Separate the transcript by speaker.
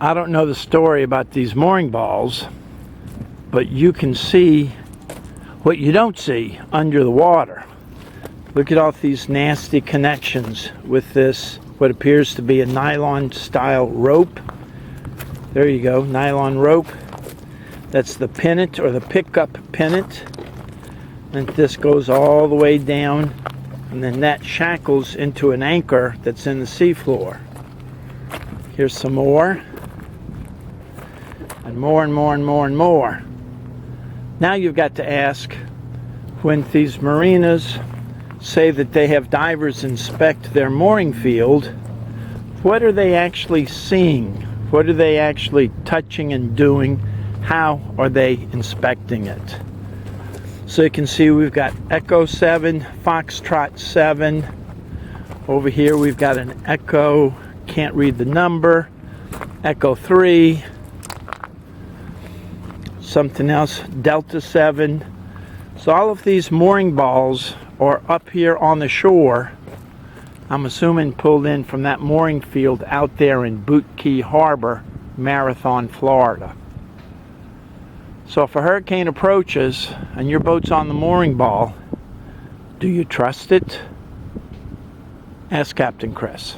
Speaker 1: I don't know the story about these mooring balls, but you can see what you don't see under the water. Look at all these nasty connections with this, what appears to be a nylon style rope. There you go, nylon rope. That's the pennant or the pickup pennant. And this goes all the way down, and then that shackles into an anchor that's in the seafloor. Here's some more. And more and more and more and more. Now you've got to ask, when these marinas say that they have divers inspect their mooring field, what are they actually seeing? What are they actually touching and doing? How are they inspecting it? So you can see we've got Echo 7, Foxtrot 7. Over here we've got an Echo, can't read the number, Echo 3. Something else, Delta 7. So all of these mooring balls are up here on the shore. I'm assuming pulled in from that mooring field out there in Boot Key Harbor, Marathon, Florida. So if a hurricane approaches and your boat's on the mooring ball, do you trust it? Ask Captain Chris.